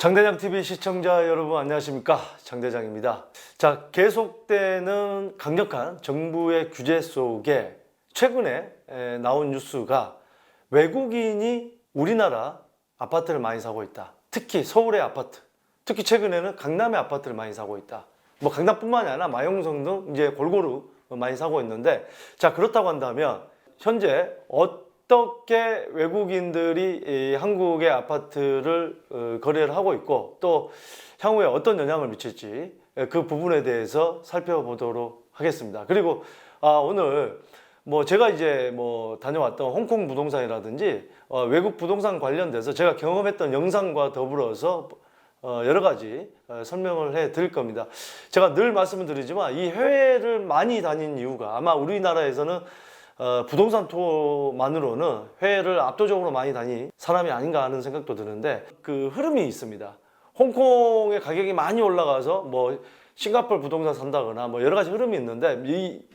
장대장 TV 시청자 여러분 안녕하십니까? 장대장입니다. 자, 계속되는 강력한 정부의 규제 속에 최근에 나온 뉴스가 외국인이 우리나라 아파트를 많이 사고 있다. 특히 서울의 아파트, 특히 최근에는 강남의 아파트를 많이 사고 있다. 뭐 강남뿐만이 아니라 마용성 등 이제 골고루 많이 사고 있는데, 자, 그렇다고 한다면 현재 어떻게 외국인들이 한국의 아파트를 거래를 하고 있고 또 향후에 어떤 영향을 미칠지 그 부분에 대해서 살펴보도록 하겠습니다. 그리고 오늘 뭐 제가 이제 뭐 다녀왔던 홍콩 부동산이라든지 외국 부동산 관련돼서 제가 경험했던 영상과 더불어서 여러 가지 설명을 해 드릴 겁니다. 제가 늘 말씀을 드리지만 이 해외를 많이 다닌 이유가 아마 우리나라에서는 부동산 투어만으로는 해외를 압도적으로 많이 다닌 사람이 아닌가 하는 생각도 드는데, 그 흐름이 있습니다. 홍콩의 가격이 많이 올라가서 뭐 싱가포르 부동산 산다거나 뭐 여러 가지 흐름이 있는데,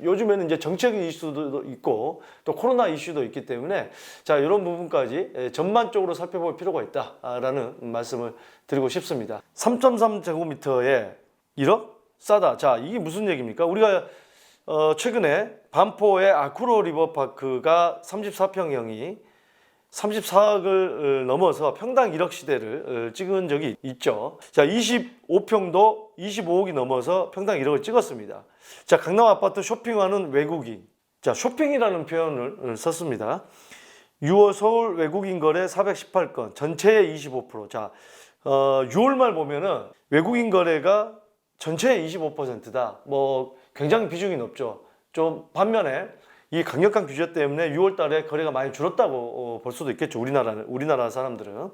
요즘에는 이제 정책적인 이슈도 있고 또 코로나 이슈도 있기 때문에 자, 이런 부분까지 전반적으로 살펴볼 필요가 있다라는 말씀을 드리고 싶습니다. 3.3제곱미터에 1억? 싸다. 자, 이게 무슨 얘기입니까? 우리가 최근에 반포의 아쿠로 리버파크가 34평형이 34억을 넘어서 평당 1억 시대를 찍은 적이 있죠. 자, 25평도 25억이 넘어서 평당 1억을 찍었습니다. 자, 강남 아파트 쇼핑하는 외국인. 자, 쇼핑이라는 표현을 썼습니다. 6월 서울 외국인 거래 418건, 전체의 25%. 자, 6월 말 보면은 외국인 거래가 전체의 25%다. 뭐 굉장히 비중이 높죠. 좀 반면에 이 강력한 규제 때문에 6월 달에 거래가 많이 줄었다고 볼 수도 있겠죠. 우리나라 사람들은.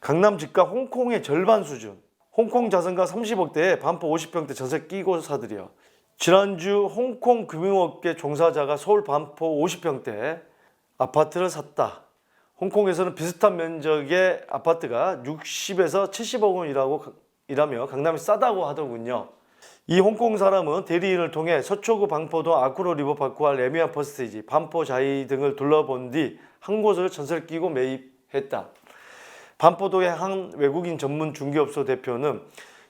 강남 집가 홍콩의 절반 수준. 홍콩 자산가 30억대에 반포 50평대 전세 끼고 사들여. 지난주 홍콩 금융업계 종사자가 서울 반포 50평대 아파트를 샀다. 홍콩에서는 비슷한 면적의 아파트가 60에서 70억 원이라며 강남이 싸다고 하더군요. 이 홍콩 사람은 대리인을 통해 서초구 방포동 아쿠로 리버파크와 레미안 퍼스티지, 반포 자이 등을 둘러본 뒤 한 곳을 전세를 끼고 매입했다. 반포동의 한 외국인 전문 중개업소 대표는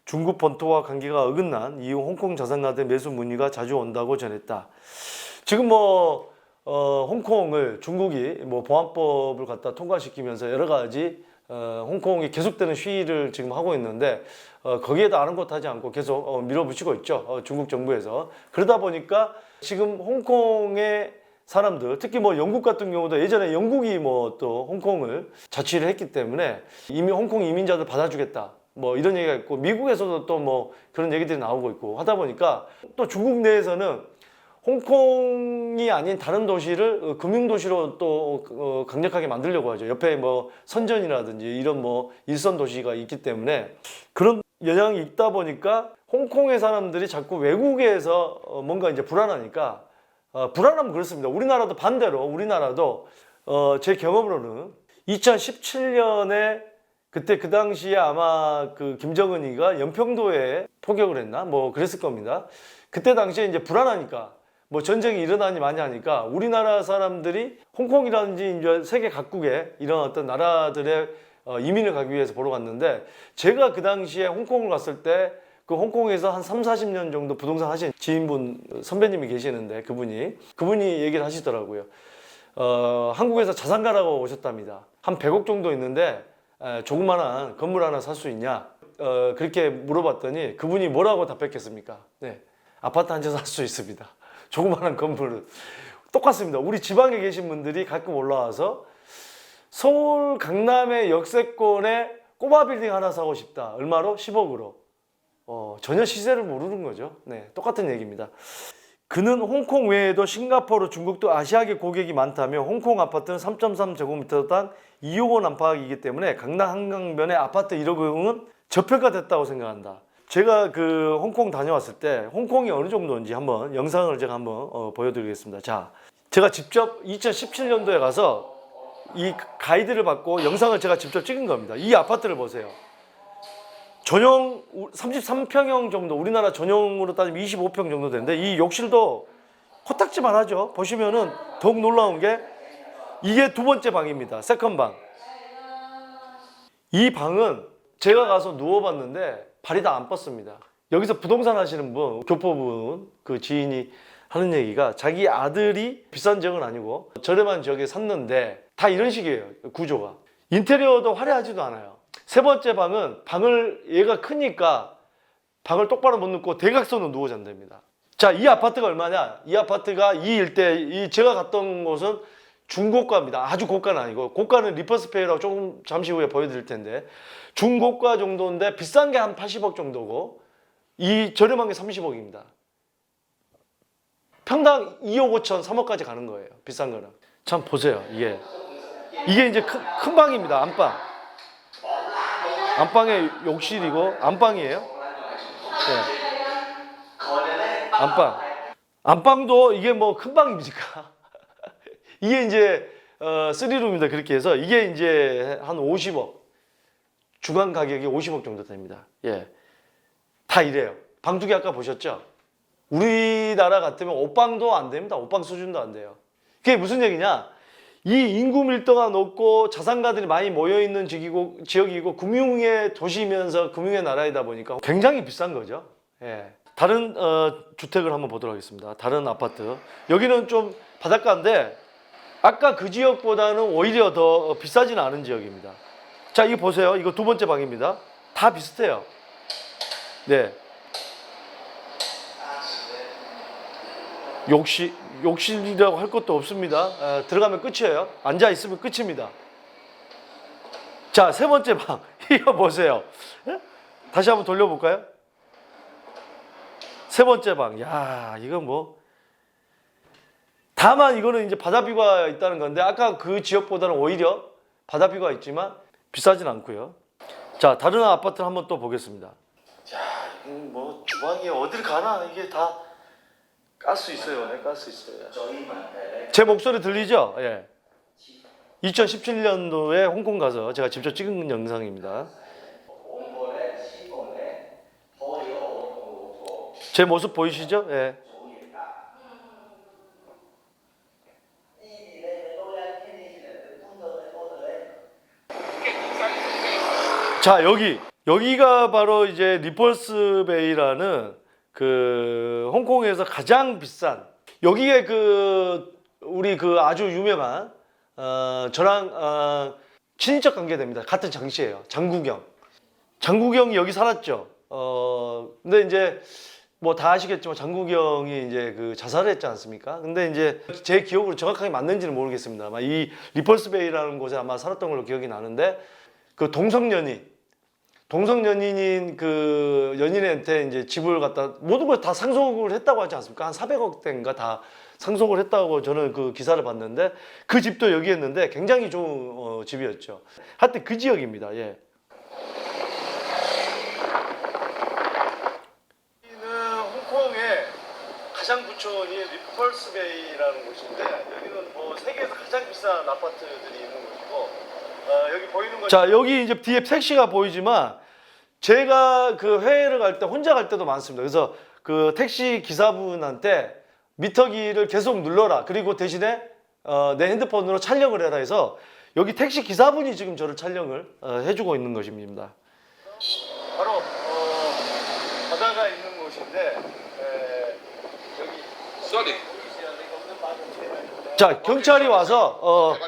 중국 본토와 관계가 어긋난 이후 홍콩 자산가들 매수 문의가 자주 온다고 전했다. 지금 뭐 홍콩을 중국이 뭐 보안법을 갖다 통과시키면서 여러 가지 홍콩이 계속되는 시위를 지금 하고 있는데 거기에도 아랑곳하지 않고 계속 밀어붙이고 있죠. 중국 정부에서. 그러다 보니까 지금 홍콩의 사람들, 특히 뭐 영국 같은 경우도 예전에 영국이 뭐 또 홍콩을 자치를 했기 때문에 이미 홍콩 이민자들 받아주겠다, 뭐 이런 얘기가 있고, 미국에서도 또 뭐 그런 얘기들이 나오고 있고 하다 보니까 또 중국 내에서는 홍콩이 아닌 다른 도시를 금융도시로 또 강력하게 만들려고 하죠. 옆에 뭐 선전이라든지 이런 뭐 일선 도시가 있기 때문에 그런 영향이 있다 보니까 홍콩의 사람들이 자꾸 외국에서 뭔가 이제 불안하니까 불안하면 그렇습니다. 우리나라도 반대로, 우리나라도 제 경험으로는 2017년에 그때 그 당시에 아마 그 김정은이가 연평도에 포격을 했나 뭐 그랬을 겁니다. 그때 당시에 이제 불안하니까 뭐 전쟁이 일어나니 많이 하니까 우리나라 사람들이 홍콩이라든지 이제 세계 각국의 이런 어떤 나라들의 이민을 가기 위해서 보러 갔는데, 제가 그 당시에 홍콩을 갔을 때 그 홍콩에서 한 3, 40년 정도 부동산 하신 지인분 선배님이 계시는데 그분이 얘기를 하시더라고요. 한국에서 자산가라고 오셨답니다. 한 100억 정도 있는데 조그마한 건물 하나 살 수 있냐? 그렇게 물어봤더니 그분이 뭐라고 답했겠습니까? 네, 아파트 한 채 살 수 있습니다. 조그마한 건물은. 똑같습니다. 우리 지방에 계신 분들이 가끔 올라와서 서울 강남의 역세권에 꼬마 빌딩 하나 사고 싶다. 얼마로? 10억으로. 전혀 시세를 모르는 거죠. 네, 똑같은 얘기입니다. 그는 홍콩 외에도 싱가포르, 중국도 아시아계 고객이 많다며 홍콩 아파트는 3.3제곱미터당 2억 원 안팎이기 때문에 강남 한강변의 아파트 1억은 저평가됐다고 생각한다. 제가 그 홍콩 다녀왔을 때 홍콩이 어느 정도인지 한번 영상을 제가 한번 보여드리겠습니다. 자, 제가 직접 2017년도에 가서 이 가이드를 받고 영상을 제가 직접 찍은 겁니다. 이 아파트를 보세요. 전용 33평형 정도, 우리나라 전용으로 따지면 25평 정도 되는데 이 욕실도 코딱지만 하죠. 보시면은 더욱 놀라운 게 이게 두 번째 방입니다. 세컨 방. 이 방은 제가 가서 누워봤는데 발이 다 안 뻗습니다. 여기서 부동산 하시는 분, 교포분 그 지인이 하는 얘기가 자기 아들이 비싼 지역은 아니고 저렴한 지역에 샀는데 다 이런 식이에요. 구조가. 인테리어도 화려하지도 않아요. 세 번째 방은 방을 얘가 크니까 방을 똑바로 못 넣고 대각선으로 누워 잔답니다. 자, 이 아파트가 얼마냐? 이 아파트가 이 일대, 제가 갔던 곳은 중고가입니다. 아주 고가는 아니고, 고가는 리퍼스페이라고 조금 잠시 후에 보여드릴 텐데, 중고가 정도인데 비싼 게 한 80억 정도고, 이 저렴한 게 30억입니다. 평당 2억 5천, 3억까지 가는 거예요. 비싼 거는. 참 보세요. 이게 이제 큰 방입니다. 안방. 안방에 욕실이고, 안방이에요. 네. 안방. 안방도 이게 뭐 큰 방입니까? 이게 이제 3룸입니다. 그렇게 해서 이게 이제 한 50억. 주간 가격이 50억 정도 됩니다. 예. 다 이래요. 방 두 개 아까 보셨죠? 우리나라 같으면 옷방도 안 됩니다. 옷방 수준도 안 돼요. 그게 무슨 얘기냐? 이 인구 밀도가 높고 자산가들이 많이 모여있는 지역이고 금융의 도시이면서 금융의 나라이다 보니까 굉장히 비싼 거죠. 예. 다른 주택을 한번 보도록 하겠습니다. 다른 아파트. 여기는 좀 바닷가인데 아까 그 지역보다는 오히려 더 비싸지는 않은 지역입니다. 자, 이거 보세요. 이거 두 번째 방입니다. 다 비슷해요. 네. 욕실이라고 할 것도 없습니다. 들어가면 끝이에요. 앉아 있으면 끝입니다. 자, 세 번째 방. 이거 보세요. 다시 한번 돌려볼까요? 세 번째 방. 야, 이건 뭐. 다만 이거는 이제 바다뷰가 있다는 건데 아까 그 지역보다는 오히려 바다뷰가 있지만 비싸진 않고요. 자, 다른 아파트 한번 또 보겠습니다. 자, 이건 뭐 주방이 어딜 가나 이게 다 깔 수 있어요. 네, 깔 수 있어요. 제 목소리 들리죠? 예. 2017년도에 홍콩 가서 제가 직접 찍은 영상입니다. 제 모습 보이시죠? 예. 자, 여기가 바로 이제 리펄스 베이라는 그 홍콩에서 가장 비싼, 여기에 우리 아주 유명한 저랑 친인척 관계 됩니다. 같은 장씨예요. 장국영이 여기 살았죠. 근데 이제 뭐 다 아시겠지만 장국영이 이제 자살을 했지 않습니까? 근데 이제 제 기억으로 정확하게 맞는지는 모르겠습니다만 이 리펄스 베이라는 곳에 아마 살았던 걸로 기억이 나는데 그 동성연인인 그 연인한테 이제 집을 갖다 모든 걸 다 상속을 했다고 하지 않습니까? 한 400억대인가 다 상속을 했다고 저는 그 기사를 봤는데 그 집도 여기 했는데 굉장히 좋은 집이었죠. 하여튼 그 지역입니다. 예. 여기는 홍콩의 가장 부촌이 리펄스 베이라는 곳인데 여기는 뭐 세계에서 가장 비싼 아파트들이 있는 곳이고 여기 보이는 거. 자, 여기 이제 뒤에 택시가 보이지만 제가 그 회의를 갈 때 혼자 갈 때도 많습니다. 그래서 그 택시 기사분한테 미터기를 계속 눌러라. 그리고 대신에 내 핸드폰으로 촬영을 해라 해서 여기 택시 기사분이 지금 저를 촬영을 해주고 있는 것입니다. 바로 바다가 있는 곳인데 여기. Sorry. 자, 경찰이 와서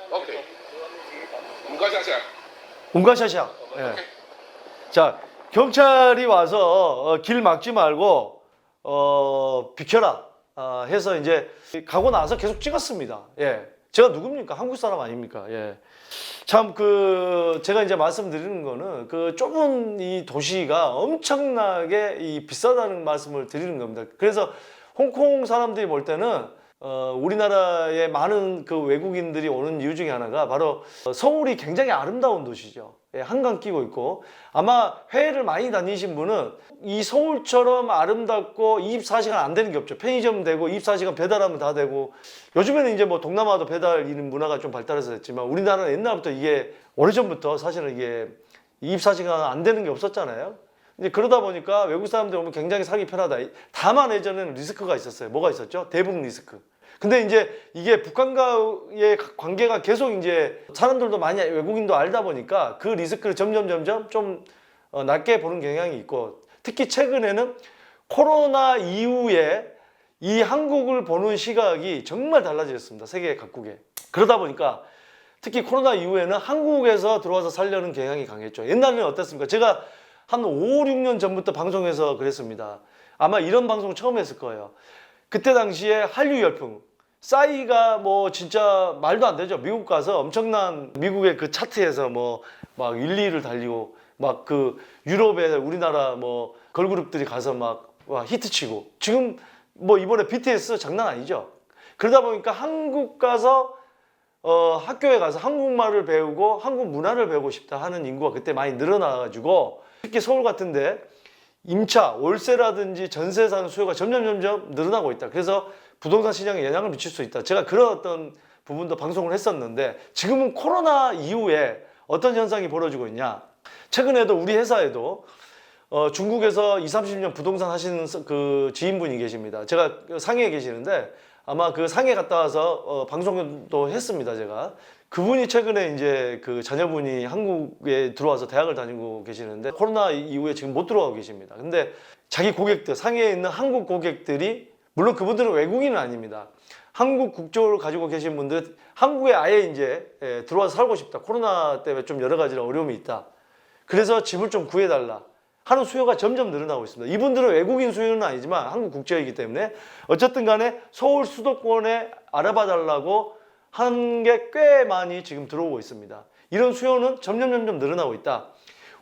오케이. 문과샤샤. 예. 자, 경찰이 와서 길 막지 말고 비켜라 해서 이제 가고 나서 계속 찍었습니다. 예. 제가 누굽니까? 한국 사람 아닙니까? 예. 참 제가 이제 말씀드리는 거는 그 좁은 이 도시가 엄청나게 비싸다는 말씀을 드리는 겁니다. 그래서 홍콩 사람들이 볼 때는 우리나라에 많은 그 외국인들이 오는 이유 중에 하나가 바로 서울이 굉장히 아름다운 도시죠. 예, 한강 끼고 있고 아마 해외를 많이 다니신 분은 이 서울처럼 아름답고 24시간 안 되는 게 없죠. 편의점 되고 24시간 배달하면 다 되고 요즘에는 이제 뭐 동남아도 배달 이런 문화가 좀 발달해서 됐지만 우리나라는 옛날부터 이게 오래전부터 사실은 이게 24시간 안 되는 게 없었잖아요. 이제 그러다 보니까 외국 사람들 오면 굉장히 살기 편하다. 다만 예전에는 리스크가 있었어요. 뭐가 있었죠? 대북 리스크. 근데 이제 이게 북한과의 관계가 계속 이제 사람들도 많이 외국인도 알다 보니까 그 리스크를 점점 좀 낮게 보는 경향이 있고, 특히 최근에는 코로나 이후에 이 한국을 보는 시각이 정말 달라졌습니다. 세계 각국에. 그러다 보니까 특히 코로나 이후에는 한국에서 들어와서 살려는 경향이 강했죠. 옛날에는 어땠습니까? 제가 한 5, 6년 전부터 방송에서 그랬습니다. 아마 이런 방송 처음 했을 거예요. 그때 당시에 한류 열풍, 싸이가 뭐 진짜 말도 안 되죠. 미국 가서 엄청난 미국의 그 차트에서 뭐 막 1, 2위를 달리고, 막 그 유럽에 우리나라 뭐 걸그룹들이 가서 막 히트치고, 지금 뭐 이번에 BTS 장난 아니죠. 그러다 보니까 한국 가서 학교에 가서 한국말을 배우고 한국 문화를 배우고 싶다 하는 인구가 그때 많이 늘어나가지고, 특히 서울 같은데 임차, 월세라든지 전세 사는 수요가 점점 늘어나고 있다. 그래서 부동산 시장에 영향을 미칠 수 있다. 제가 그런 어떤 부분도 방송을 했었는데, 지금은 코로나 이후에 어떤 현상이 벌어지고 있냐. 최근에도 우리 회사에도 중국에서 20, 30년 부동산 하시는 그 지인분이 계십니다. 제가 상해에 계시는데 아마 그 상해 갔다 와서 방송도 했습니다, 제가. 그분이 최근에 이제 그 자녀분이 한국에 들어와서 대학을 다니고 계시는데 코로나 이후에 지금 못 들어가고 계십니다. 근데 자기 고객들, 상해에 있는 한국 고객들이, 물론 그분들은 외국인은 아닙니다. 한국 국적을 가지고 계신 분들, 한국에 아예 이제 들어와서 살고 싶다. 코로나 때문에 좀 여러 가지 어려움이 있다. 그래서 집을 좀 구해달라 하는 수요가 점점 늘어나고 있습니다. 이분들은 외국인 수요는 아니지만 한국 국적이기 때문에 어쨌든 간에 서울 수도권에 알아봐 달라고 하는 게 꽤 많이 지금 들어오고 있습니다. 이런 수요는 점점 늘어나고 있다.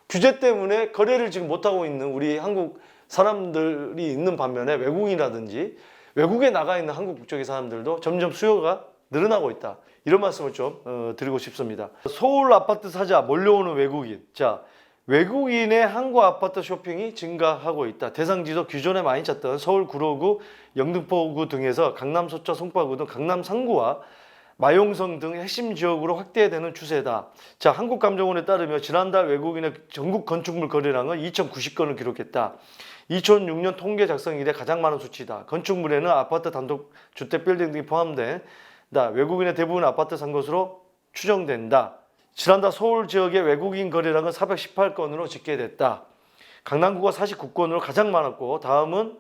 규제 때문에 거래를 지금 못하고 있는 우리 한국 사람들이 있는 반면에 외국인이라든지 외국에 나가 있는 한국 국적의 사람들도 점점 수요가 늘어나고 있다. 이런 말씀을 좀 드리고 싶습니다. 서울 아파트 사자 몰려오는 외국인. 자, 외국인의 한국 아파트 쇼핑이 증가하고 있다. 대상지도 기존에 많이 찾던 서울 구로구, 영등포구 등에서 강남 서초, 송파구 등 강남 상구와 마용성 등 핵심 지역으로 확대되는 추세다. 자, 한국감정원에 따르면 지난달 외국인의 전국 건축물 거래량은 2,090건을 기록했다. 2006년 통계 작성 이래 가장 많은 수치다. 건축물에는 아파트, 단독주택, 빌딩 등이 포함된 외국인의 대부분 아파트 산 것으로 추정된다. 지난달 서울 지역의 외국인 거래량은 418건으로 집계됐다. 강남구가 49건으로 가장 많았고, 다음은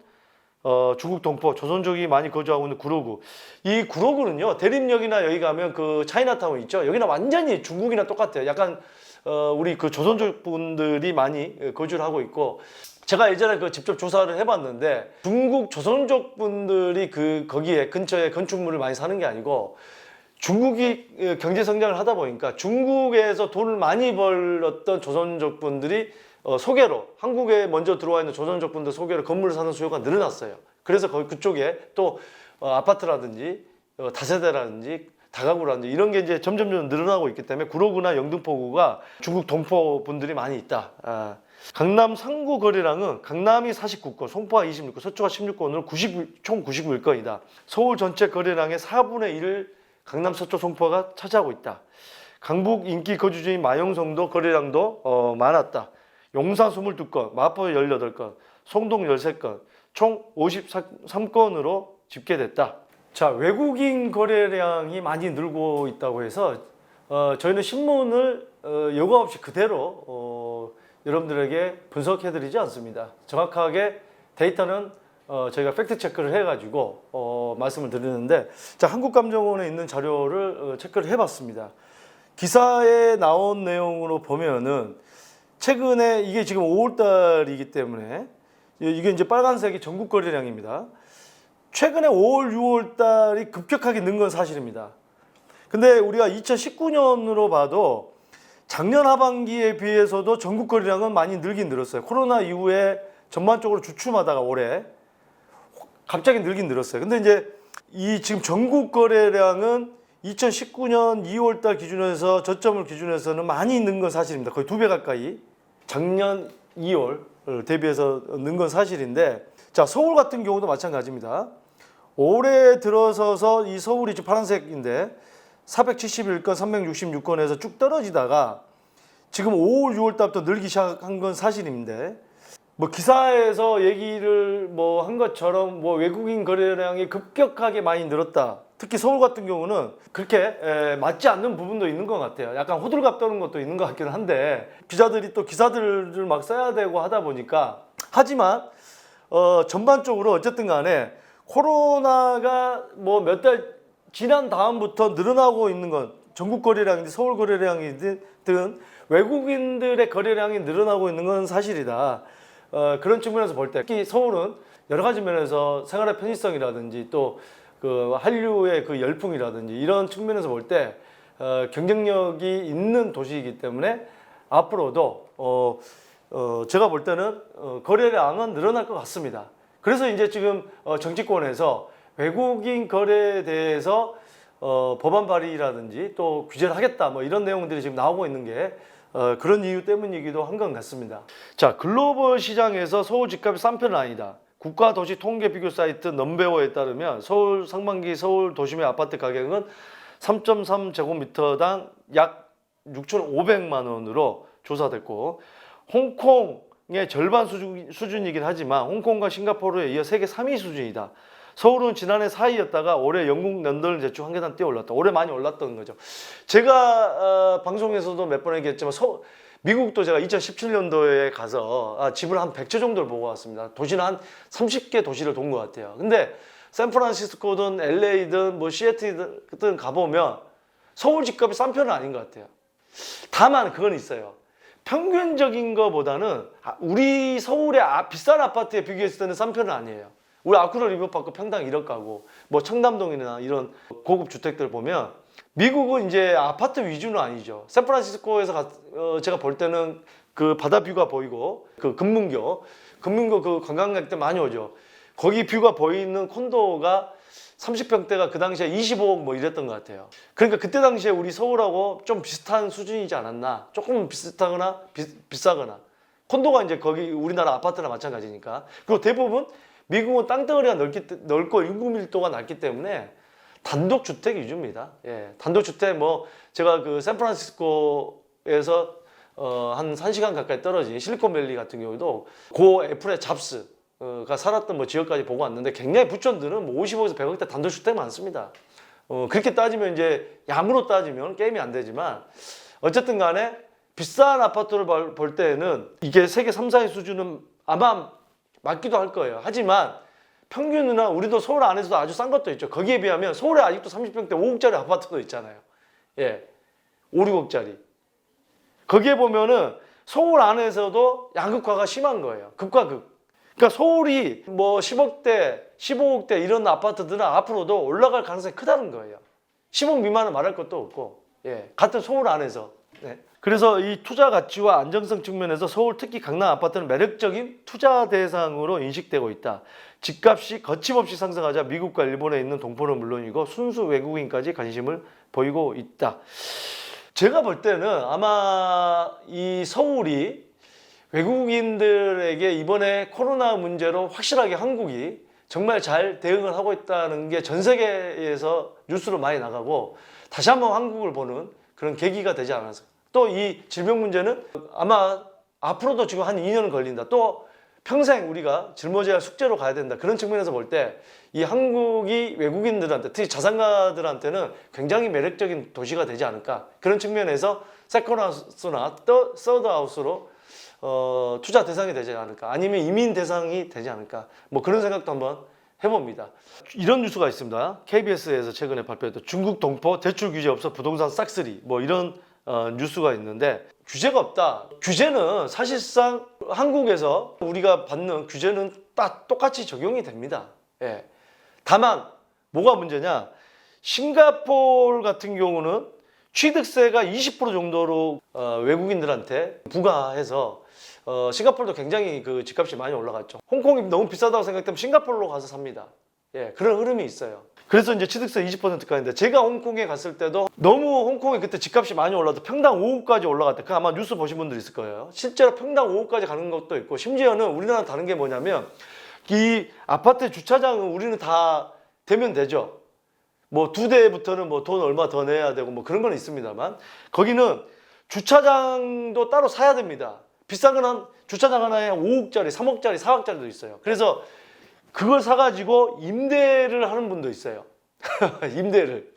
중국 동포, 조선족이 많이 거주하고 있는 구로구. 이 구로구는요, 대림역이나 여기 가면 그 차이나타운 있죠. 여기는 완전히 중국이나 똑같아요. 약간 우리 그 조선족 분들이 많이 거주를 하고 있고, 제가 예전에 그 직접 조사를 해봤는데 중국 조선족 분들이 거기에 근처에 건축물을 많이 사는 게 아니고, 중국이 경제 성장을 하다 보니까 중국에서 돈을 많이 벌었던 조선족 분들이 소개로, 한국에 먼저 들어와 있는 조선족 분들 소개로 건물을 사는 수요가 늘어났어요. 그래서 그쪽에 또 아파트라든지 다세대라든지 다가구라든지 이런 게 이제 점점 늘어나고 있기 때문에 구로구나 영등포구가 중국 동포 분들이 많이 있다. 강남 상구 거래량은 강남이 49건, 송파가 26건, 서초가 16건으로 총 99건이다. 서울 전체 거래량의 4분의 1을 강남, 서초, 송파가 차지하고 있다. 강북 인기 거주지인 마영성도 거래량도 많았다. 용산 22건, 마포 18건, 송동 13건, 총 53건으로 집계됐다. 자, 외국인 거래량이 많이 늘고 있다고 해서 저희는 신문을 여과 없이 그대로 여러분들에게 분석해드리지 않습니다. 정확하게 데이터는 저희가 팩트 체크를 해가지고 말씀을 드리는데, 자, 한국감정원에 있는 자료를 체크를 해봤습니다. 기사에 나온 내용으로 보면은 최근에 이게 지금 5월달이기 때문에 이게 이제 빨간색이 전국 거래량입니다. 최근에 5월, 6월달이 급격하게 는 건 사실입니다. 근데 우리가 2019년으로 봐도 작년 하반기에 비해서도 전국 거래량은 많이 늘긴 늘었어요. 코로나 이후에 전반적으로 주춤하다가 올해 갑자기 늘긴 늘었어요. 근데 이제 이 지금 전국 거래량은 2019년 2월달 기준에서 저점을 기준해서는 많이 는 건 사실입니다. 거의 2배 가까이 작년 2월 대비해서 는 건 사실인데, 자, 서울 같은 경우도 마찬가지입니다. 올해 들어서서 이 서울이 지금 파란색인데 471건, 366건에서 쭉 떨어지다가 지금 5월, 6월 달부터 늘기 시작한 건 사실인데, 뭐 기사에서 얘기를 뭐 한 것처럼 뭐 외국인 거래량이 급격하게 많이 늘었다. 특히 서울 같은 경우는 그렇게 맞지 않는 부분도 있는 것 같아요. 약간 호들갑 떠는 것도 있는 것 같기는 한데 기자들이 또 기사들을 막 써야 되고 하다 보니까 하지만 전반적으로 어쨌든 간에 코로나가 뭐 몇 달 지난 다음부터 늘어나고 있는 건 전국 거래량이든 서울 거래량이든 외국인들의 거래량이 늘어나고 있는 건 사실이다. 그런 측면에서 볼 때 특히 서울은 여러 가지 면에서 생활의 편의성이라든지 또 그 한류의 그 열풍이라든지 이런 측면에서 볼 때 경쟁력이 있는 도시이기 때문에 앞으로도 제가 볼 때는 거래량은 늘어날 것 같습니다. 그래서 이제 지금 정치권에서 외국인 거래에 대해서 법안 발의라든지 또 규제를 하겠다 뭐 이런 내용들이 지금 나오고 있는 게 그런 이유 때문이기도 한 것 같습니다. 자, 글로벌 시장에서 서울 집값이 싼 편은 아니다. 국가도시 통계 비교 사이트 넘베어에 따르면 서울 상반기 서울 도심의 아파트 가격은 3.3제곱미터당 약 6,500만 원으로 조사됐고 홍콩의 절반 수준이긴 하지만 홍콩과 싱가포르에 이어 세계 3위 수준이다. 서울은 지난해 4위였다가 올해 영국, 런던을 대충 한 계단 뛰어 올랐다. 올해 많이 올랐던 거죠. 제가 방송에서도 몇 번 얘기했지만 미국도 제가 2017년도에 가서 집을 한 100채 정도를 보고 왔습니다. 도시는 한 30개 도시를 돈 것 같아요. 근데 샌프란시스코든 LA든 뭐 시애틀이든 가보면 서울 집값이 싼 편은 아닌 것 같아요. 다만 그건 있어요. 평균적인 거보다는 우리 서울의 비싼 아파트에 비교했을 때는 싼 편은 아니에요. 우리 아쿠라 리버파크 평당 1억 가고 뭐 청담동이나 이런 고급 주택들 보면 미국은 이제 아파트 위주는 아니죠. 샌프란시스코에서 제가 볼 때는 그 바다 뷰가 보이고 그 금문교 그 관광객들 많이 오죠. 거기 뷰가 보이는 콘도가 30평대가 그 당시에 25억 뭐 이랬던 것 같아요. 그러니까 그때 당시에 우리 서울하고 좀 비슷한 수준이지 않았나. 조금 비슷하거나 비싸거나. 콘도가 이제 거기 우리나라 아파트나 마찬가지니까. 그리고 대부분 미국은 땅덩어리가 넓고 인구 밀도가 낮기 때문에 단독주택 위주입니다. 예, 단독주택 뭐 제가 그 샌프란시스코에서 한 1시간 가까이 떨어진 실리콘밸리 같은 경우도 고 애플의 잡스가 살았던 뭐 지역까지 보고 왔는데 굉장히 부촌들은 뭐 50억에서 100억대 단독주택 많습니다. 그렇게 따지면 이제 양으로 따지면 게임이 안 되지만 어쨌든 간에 비싼 아파트를 볼 때는 이게 세계 3, 4위 수준은 아마 맞기도 할 거예요. 하지만 평균이나 우리도 서울 안에서도 아주 싼 것도 있죠. 거기에 비하면 서울에 아직도 30평대 5억짜리 아파트도 있잖아요. 예, 5, 6억짜리. 거기에 보면은 서울 안에서도 양극화가 심한 거예요. 극과 극. 그러니까 서울이 뭐 10억대, 15억대 이런 아파트들은 앞으로도 올라갈 가능성이 크다는 거예요. 10억 미만은 말할 것도 없고, 예, 같은 서울 안에서. 네. 그래서 이 투자 가치와 안정성 측면에서 서울 특히 강남 아파트는 매력적인 투자 대상으로 인식되고 있다. 집값이 거침없이 상승하자 미국과 일본에 있는 동포는 물론이고 순수 외국인까지 관심을 보이고 있다. 제가 볼 때는 아마 이 서울이 외국인들에게 이번에 코로나 문제로 확실하게 한국이 정말 잘 대응을 하고 있다는 게 전 세계에서 뉴스로 많이 나가고 다시 한번 한국을 보는 그런 계기가 되지 않았을까. 또 이 질병 문제는 아마 앞으로도 지금 한 2년은 걸린다. 또 평생 우리가 짊어져야 할 숙제로 가야 된다. 그런 측면에서 볼 때 이 한국이 외국인들한테 특히 자산가들한테는 굉장히 매력적인 도시가 되지 않을까. 그런 측면에서 세컨하우스나 서드하우스로 투자 대상이 되지 않을까. 아니면 이민 대상이 되지 않을까. 뭐 그런 생각도 한번 해봅니다. 이런 뉴스가 있습니다. KBS에서 최근에 발표했던 중국 동포 대출 규제 없어 부동산 싹쓸이 뭐 이런 뉴스가 있는데 규제가 없다. 규제는 사실상 한국에서 우리가 받는 규제는 딱 똑같이 적용이 됩니다. 예. 다만 뭐가 문제냐? 싱가포르 같은 경우는 취득세가 20% 정도로 외국인들한테 부과해서 싱가포르도 굉장히 그 집값이 많이 올라갔죠. 홍콩이 너무 비싸다고 생각되면 싱가포르로 가서 삽니다. 예, 그런 흐름이 있어요. 그래서 이제 취득세 20%까지인데 제가 홍콩에 갔을 때도 너무 홍콩이 그때 집값이 많이 올라서 평당 5억까지 올라갔대. 그 아마 뉴스 보신 분들 있을 거예요. 실제로 평당 5억까지 가는 것도 있고 심지어는 우리나라 다른 게 뭐냐면 이 아파트 주차장은 우리는 다 되면 되죠. 뭐 2대부터는 뭐 돈 얼마 더 내야 되고 뭐 그런 건 있습니다만 거기는 주차장도 따로 사야 됩니다. 비싼 건 한 주차장 하나에 5억짜리, 3억짜리, 4억짜리도 있어요. 그래서 그걸 사가지고 임대를 하는 분도 있어요. 임대를.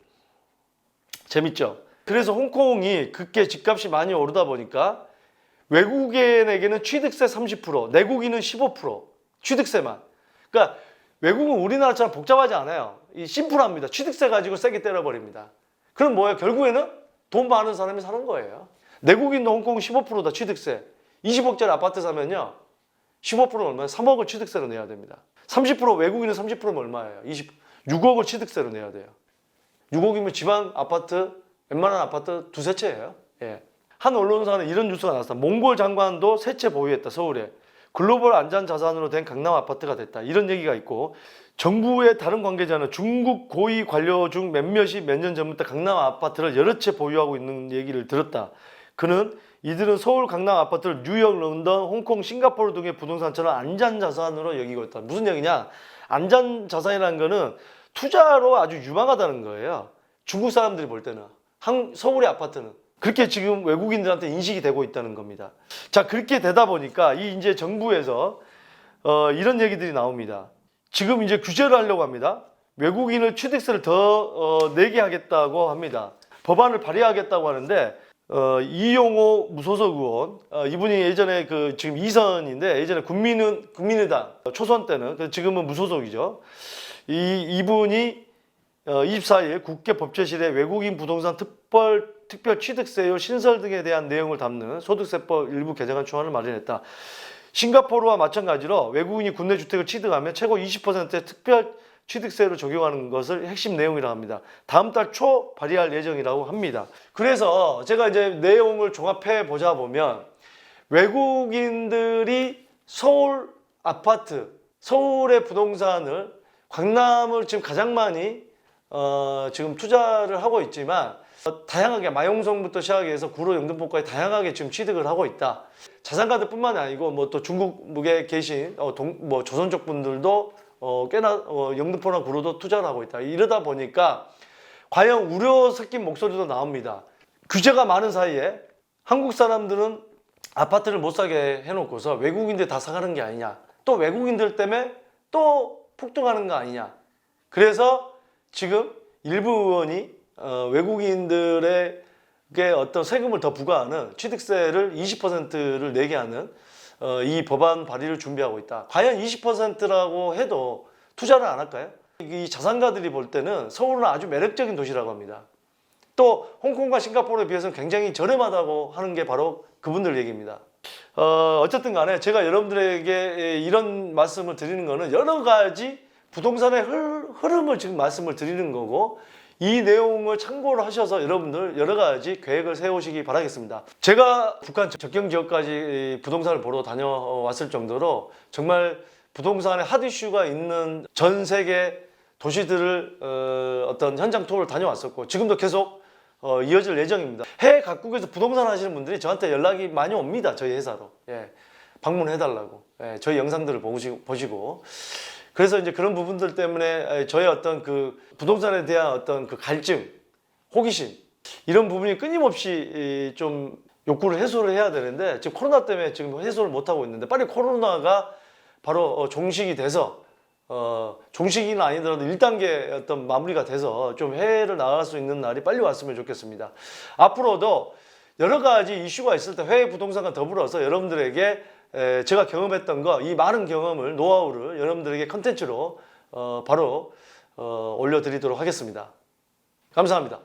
재밌죠? 그래서 홍콩이 그렇게 집값이 많이 오르다 보니까 외국인에게는 취득세 30%, 내국인은 15%, 취득세만. 그러니까 외국은 우리나라처럼 복잡하지 않아요. 이 심플합니다. 취득세 가지고 세게 때려버립니다. 그럼 뭐예요? 결국에는 돈 많은 사람이 사는 거예요. 내국인도 홍콩 15%다 취득세. 20억짜리 아파트 사면요. 15%는 얼마예요? 3억을 취득세로 내야 됩니다. 30% 외국인은 30%면 얼마예요? 6억을 취득세로 내야 돼요. 6억이면 지방 아파트, 웬만한 아파트 두세 채예요. 예. 한 언론사는 이런 뉴스가 나왔다. 몽골 장관도 세 채 보유했다. 서울에. 글로벌 안전 자산으로 된 강남 아파트가 됐다. 이런 얘기가 있고 정부의 다른 관계자는 중국 고위 관료 중 몇몇이 몇 년 전부터 강남 아파트를 여러 채 보유하고 있는 얘기를 들었다. 그는 이들은 서울 강남 아파트를 뉴욕, 런던, 홍콩, 싱가포르 등의 부동산처럼 안전자산으로 여기고 있다. 무슨 얘기냐? 안전자산이라는 거는 투자로 아주 유망하다는 거예요. 중국 사람들이 볼 때는. 서울의 아파트는. 그렇게 지금 외국인들한테 인식이 되고 있다는 겁니다. 자, 그렇게 되다 보니까 이제 정부에서 이런 얘기들이 나옵니다. 지금 이제 규제를 하려고 합니다. 외국인을 취득세를 더 내게 하겠다고 합니다. 법안을 발의하겠다고 하는데 이용호 무소속 의원, 이분이 예전에 지금 2선인데 예전에 국민의당 초선 때는 지금은 무소속이죠. 이분이 24일 국회 법제실에 외국인 부동산 특별 취득세율 신설 등에 대한 내용을 담는 소득세법 일부 개정안 초안을 마련했다. 싱가포르와 마찬가지로 외국인이 국내 주택을 취득하면 최고 20%의 특별 취득세를 적용하는 것을 핵심 내용이라고 합니다. 다음 달 초 발의할 예정이라고 합니다. 그래서 제가 이제 내용을 종합해 보자 보면 외국인들이 서울 아파트, 서울의 부동산을 강남을 지금 가장 많이 지금 투자를 하고 있지만 다양하게 마용성부터 시작해서 구로 영등포까지 다양하게 지금 취득을 하고 있다. 자산가들뿐만 아니고 뭐 또 중국에 계신 뭐 조선족 분들도 꽤나 영등포나 구로도 투자를 하고 있다. 이러다 보니까 과연 우려 섞인 목소리도 나옵니다. 규제가 많은 사이에 한국 사람들은 아파트를 못 사게 해놓고서 외국인들 다 사가는 게 아니냐. 또 외국인들 때문에 또 폭등하는 거 아니냐. 그래서 지금 일부 의원이 외국인들에게 어떤 세금을 더 부과하는 취득세를 20%를 내게 하는 이 법안 발의를 준비하고 있다. 과연 20%라고 해도 투자를 안 할까요? 이 자산가들이 볼 때는 서울은 아주 매력적인 도시라고 합니다. 또 홍콩과 싱가포르에 비해서는 굉장히 저렴하다고 하는 게 바로 그분들 얘기입니다. 어쨌든 간에 제가 여러분들에게 이런 말씀을 드리는 거는 여러 가지 부동산의 흐름을 지금 말씀을 드리는 거고 이 내용을 참고를 하셔서 여러분들 여러 가지 계획을 세우시기 바라겠습니다. 제가 북한 접경 지역까지 부동산을 보러 다녀왔을 정도로 정말 부동산의 핫 이슈가 있는 전 세계 도시들을 어떤 현장 투어를 다녀왔었고 지금도 계속 이어질 예정입니다. 해외 각국에서 부동산 하시는 분들이 저한테 연락이 많이 옵니다. 저희 회사로. 예, 방문해달라고. 예, 저희 영상들을 보시고. 그래서 이제 그런 부분들 때문에 저의 어떤 그 부동산에 대한 어떤 그 갈증, 호기심 이런 부분이 끊임없이 좀 욕구를 해소를 해야 되는데 지금 코로나 때문에 지금 해소를 못 하고 있는데 빨리 코로나가 바로 종식이 돼서 종식이는 아니더라도 1단계 어떤 마무리가 돼서 좀 해외를 나갈 수 있는 날이 빨리 왔으면 좋겠습니다. 앞으로도 여러 가지 이슈가 있을 때 해외 부동산과 더불어서 여러분들에게 제가 경험했던 거, 이 많은 경험을, 노하우를 여러분들에게 컨텐츠로 바로 올려드리도록 하겠습니다. 감사합니다.